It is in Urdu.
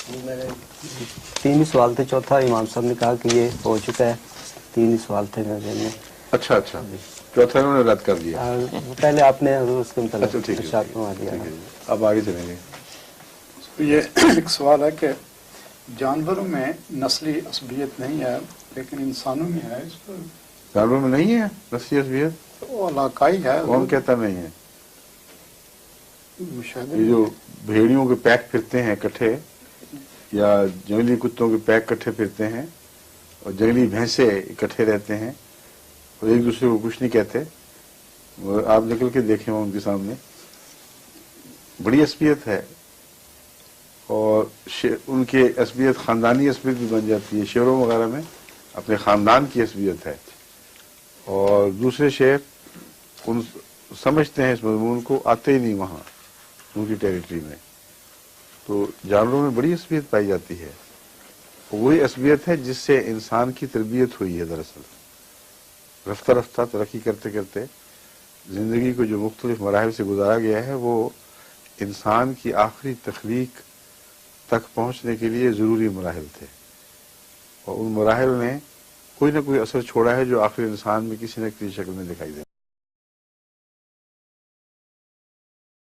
میرے 3 ہی سوال تھے، چوتھا امام صاحب نے کہا کہ یہ ہو چکا ہے، 3 ہی سوال تھے میرے ذہن میں۔ اچھا اچھا، چوتھا انہوں نے رد کر دیا۔ پہلے آپ نے اس کے اچھا متعلق ٹھیک ہے ارشاد فرما دیا ٹھیک نا۔ ہے جی، اب آگے چلیں گے۔ یہ ایک سوال ہے کہ جانوروں میں نسلی عصبیت نہیں ہے لیکن انسانوں میں ہے، اس پر جانوروں میں نہیں ہے نسلی عصبیت؟ وہ علاقائی ہے۔ کون کہتا نہیں ہے؟ مشاہدے یہ جو بھیڑیوں کے پیک پھرتے ہیں اکٹھے، یا جنگلی کتوں کے پیک اکٹھے پھرتے ہیں، اور جنگلی بھینسے اکٹھے رہتے ہیں اور ایک دوسرے کو کچھ نہیں کہتے، آپ نکل کے دیکھیں ان کے سامنے، بڑی عصبیت ہے۔ اور ان کے عصبیت خاندانی عصبیت بھی بن جاتی ہے، شیروں وغیرہ میں اپنے خاندان کی عصبیت ہے، اور دوسرے شیر ان سمجھتے ہیں اس مضمون کو، آتے ہی نہیں وہاں ان کی ٹیریٹری میں۔ تو جانوروں میں بڑی عصبیت پائی جاتی ہے، وہی عصبیت ہے جس سے انسان کی تربیت ہوئی ہے۔ دراصل رفتہ رفتہ ترقی کرتے کرتے زندگی کو جو مختلف مراحل سے گزارا گیا ہے، وہ انسان کی آخری تخلیق تک پہنچنے کے لیے ضروری مراحل تھے، اور ان مراحل نے کوئی نہ کوئی اثر چھوڑا ہے جو آخر انسان میں کسی نہ کسی شکل میں دکھائی دے۔